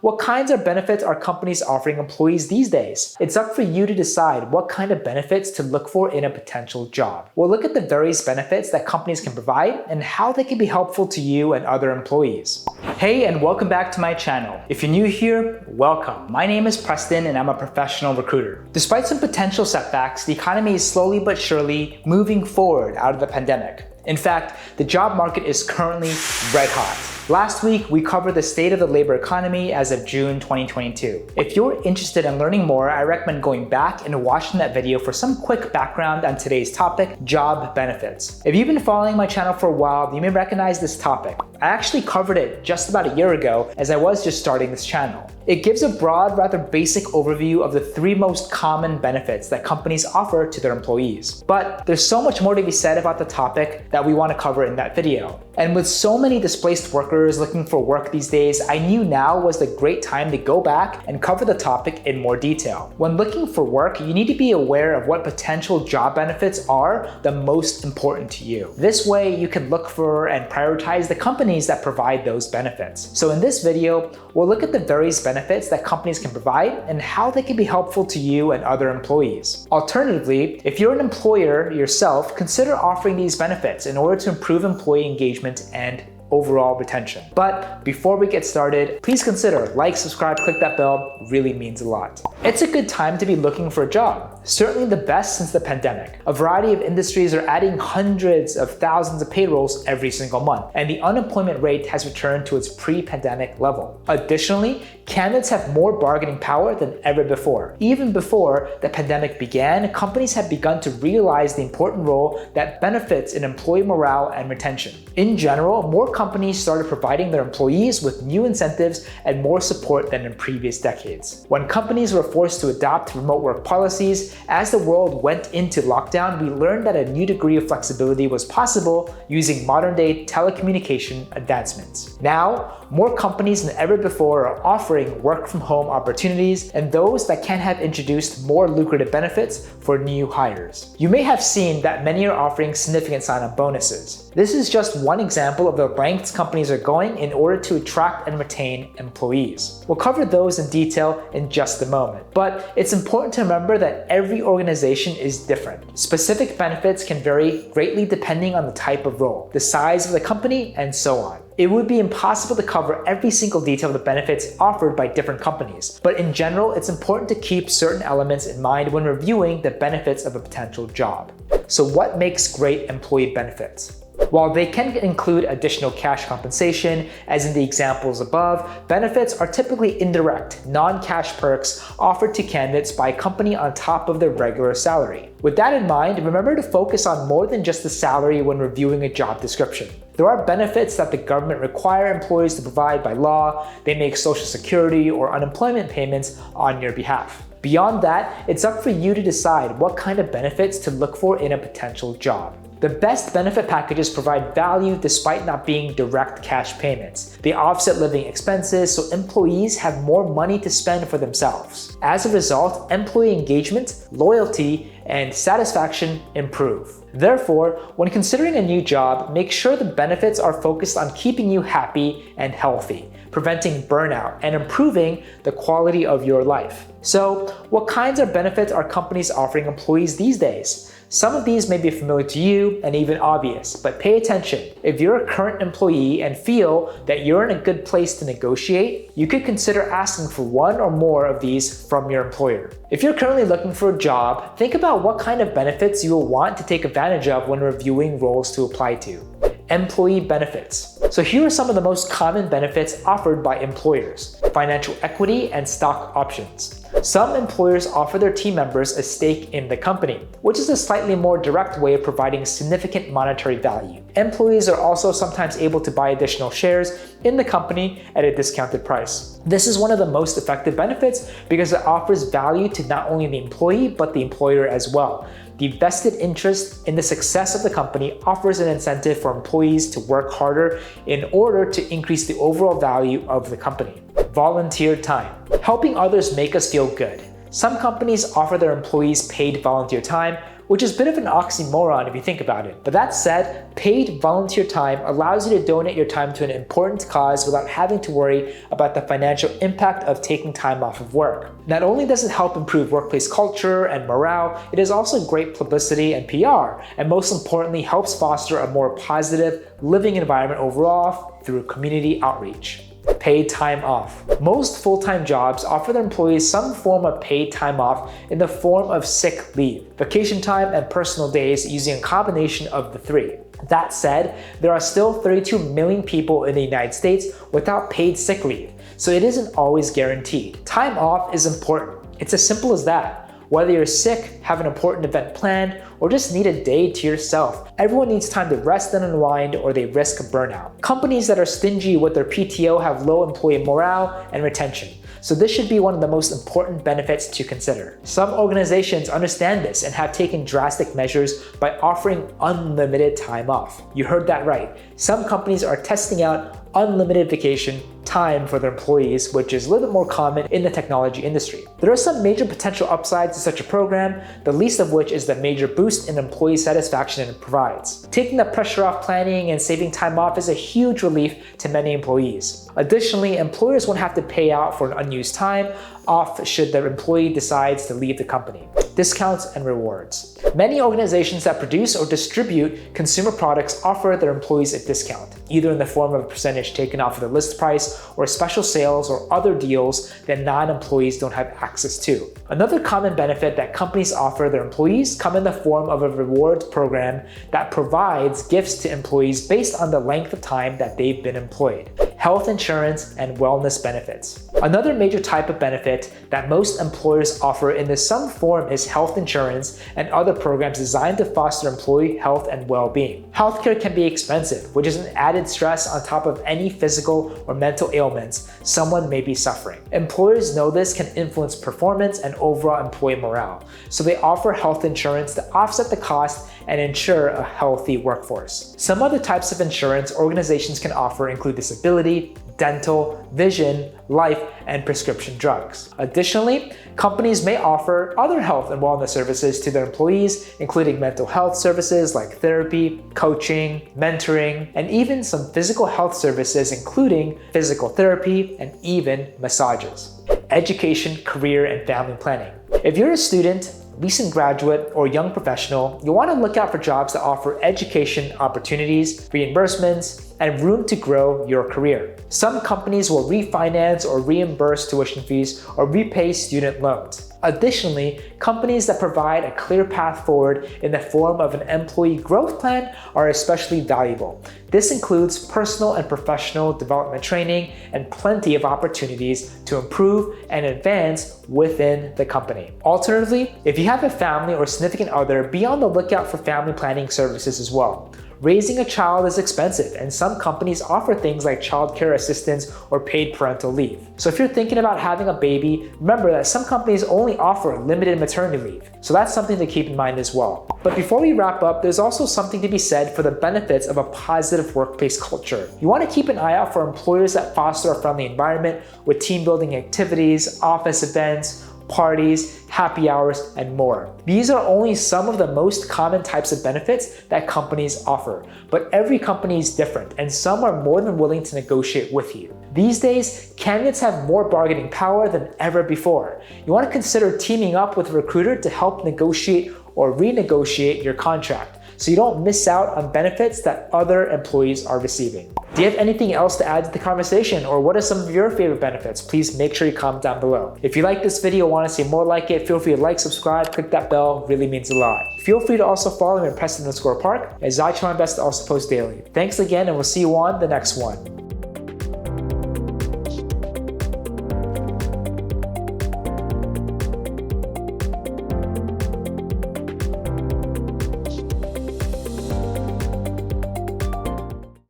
What kinds of benefits are companies offering employees these days? It's up for you to decide what kind of benefits to look for in a potential job. We'll look at the various benefits that companies can provide and how they can be helpful to you and other employees. Hey, and welcome back to my channel. If you're new here, welcome. My name is Preston and I'm a professional recruiter. Despite some potential setbacks, the economy is slowly but surely moving forward out of the pandemic. In fact, the job market is currently red hot. Last week, we covered the state of the labor economy as of June 2022. If you're interested in learning more, I recommend going back and watching that video for some quick background on today's topic, job benefits. If you've been following my channel for a while, you may recognize this topic. I actually covered it just about a year ago as I was just starting this channel. It gives a broad, rather basic overview of the 3 most common benefits that companies offer to their employees. But there's so much more to be said about the topic that we want to cover in that video. And with so many displaced workers looking for work these days, I knew now was the great time to go back and cover the topic in more detail. When looking for work, you need to be aware of what potential job benefits are the most important to you. This way, you can look for and prioritize the companies that provide those benefits. So in this video, we'll look at the various benefits that companies can provide and how they can be helpful to you and other employees. Alternatively, if you're an employer yourself, consider offering these benefits in order to improve employee engagement and overall retention. But before we get started, please consider like, subscribe, click that bell, really means a lot. It's a good time to be looking for a job, certainly the best since the pandemic. A variety of industries are adding hundreds of thousands of payrolls every single month, and the unemployment rate has returned to its pre-pandemic level. Additionally, candidates have more bargaining power than ever before. Even before the pandemic began, companies have begun to realize the important role that benefits in employee morale and retention. In general, more companies started providing their employees with new incentives and more support than in previous decades. When companies were forced to adopt remote work policies, as the world went into lockdown, we learned that a new degree of flexibility was possible using modern-day telecommunication advancements. Now, more companies than ever before are offering work-from-home opportunities, and those that can have introduced more lucrative benefits for new hires. You may have seen that many are offering significant sign-on bonuses. This is just one example of the lengths companies are going in order to attract and retain employees. We'll cover those in detail in just a moment, but it's important to remember that every organization is different. Specific benefits can vary greatly depending on the type of role, the size of the company, and so on. It would be impossible to cover every single detail of the benefits offered by different companies, but in general, it's important to keep certain elements in mind when reviewing the benefits of a potential job. So what makes great employee benefits? While they can include additional cash compensation, as in the examples above, benefits are typically indirect, non-cash perks offered to candidates by a company on top of their regular salary. With that in mind, remember to focus on more than just the salary when reviewing a job description. There are benefits that the government require employees to provide by law. They make Social Security or unemployment payments on your behalf. Beyond that, it's up for you to decide what kind of benefits to look for in a potential job. The best benefit packages provide value despite not being direct cash payments. They offset living expenses, so employees have more money to spend for themselves. As a result, employee engagement, loyalty, and satisfaction improve. Therefore, when considering a new job, make sure the benefits are focused on keeping you happy and healthy, preventing burnout, and improving the quality of your life. So, what kinds of benefits are companies offering employees these days? Some of these may be familiar to you and even obvious, but pay attention. If you're a current employee and feel that you're in a good place to negotiate, you could consider asking for one or more of these from your employer. If you're currently looking for a job, think about what kind of benefits you will want to take advantage of when reviewing roles to apply to. Employee benefits. So here are some of the most common benefits offered by employers: financial equity and stock options. Some employers offer their team members a stake in the company, which is a slightly more direct way of providing significant monetary value. Employees are also sometimes able to buy additional shares in the company at a discounted price. This is one of the most effective benefits because it offers value to not only the employee, but the employer as well. The vested interest in the success of the company offers an incentive for employees to work harder in order to increase the overall value of the company. Volunteer time. Helping others make us feel good. Some companies offer their employees paid volunteer time, which is a bit of an oxymoron if you think about it. But that said, paid volunteer time allows you to donate your time to an important cause without having to worry about the financial impact of taking time off of work. Not only does it help improve workplace culture and morale, it is also great publicity and PR, and most importantly, helps foster a more positive living environment overall through community outreach. Paid time off. Most full-time jobs offer their employees some form of paid time off in the form of sick leave, vacation time, and personal days using a combination of the three. That said, there are still 32 million people in the United States without paid sick leave, so it isn't always guaranteed. Time off is important. It's as simple as that. Whether you're sick, have an important event planned, or just need a day to yourself, everyone needs time to rest and unwind, or they risk burnout. Companies that are stingy with their PTO have low employee morale and retention, so this should be one of the most important benefits to consider. Some organizations understand this and have taken drastic measures by offering unlimited time off. You heard that right. Some companies are testing out unlimited vacation time for their employees, which is a little bit more common in the technology industry. There are some major potential upsides to such a program, the least of which is the major boost in employee satisfaction it provides. Taking the pressure off planning and saving time off is a huge relief to many employees. Additionally, employers won't have to pay out for an unused time off should their employee decides to leave the company. Discounts and rewards. Many organizations that produce or distribute consumer products offer their employees a discount, either in the form of a percentage taken off of the list price or special sales or other deals that non-employees don't have access to. Another common benefit that companies offer their employees come in the form of a rewards program that provides gifts to employees based on the length of time that they've been employed. Health insurance and wellness benefits. Another major type of benefit that most employers offer in some form is health insurance and other programs designed to foster employee health and well-being. Healthcare can be expensive, which is an added stress on top of any physical or mental ailments someone may be suffering. Employers know this can influence performance and overall employee morale, so they offer health insurance to offset the cost and ensure a healthy workforce. Some other types of insurance organizations can offer include disability, dental, vision, life, and prescription drugs. Additionally, companies may offer other health and wellness services to their employees, including mental health services like therapy, coaching, mentoring, and even some physical health services including physical therapy and even massages. Education, career, and family planning. If you're a student, recent graduate, or young professional, you'll want to look out for jobs that offer education opportunities, reimbursements, and room to grow your career. Some companies will refinance or reimburse tuition fees or repay student loans. Additionally, companies that provide a clear path forward in the form of an employee growth plan are especially valuable. This includes personal and professional development training and plenty of opportunities to improve and advance within the company. Alternatively, if you have a family or significant other, be on the lookout for family planning services as well. Raising a child is expensive, and some companies offer things like childcare assistance or paid parental leave. So if you're thinking about having a baby, remember that some companies only offer limited maternity leave. So that's something to keep in mind as well. But before we wrap up, there's also something to be said for the benefits of a positive workplace culture. You want to keep an eye out for employers that foster a friendly environment with team building activities, office events, parties, happy hours, and more. These are only some of the most common types of benefits that companies offer, but every company is different, and some are more than willing to negotiate with you. These days, candidates have more bargaining power than ever before. You want to consider teaming up with a recruiter to help negotiate or renegotiate your contract, so you don't miss out on benefits that other employees are receiving. Do you have anything else to add to the conversation, or what are some of your favorite benefits? Please make sure you comment down below. If you like this video and want to see more like it, feel free to like, subscribe, click that bell, it really means a lot. Feel free to also follow me at Preston_Park, as I try my best to also post daily. Thanks again, and we'll see you on the next one.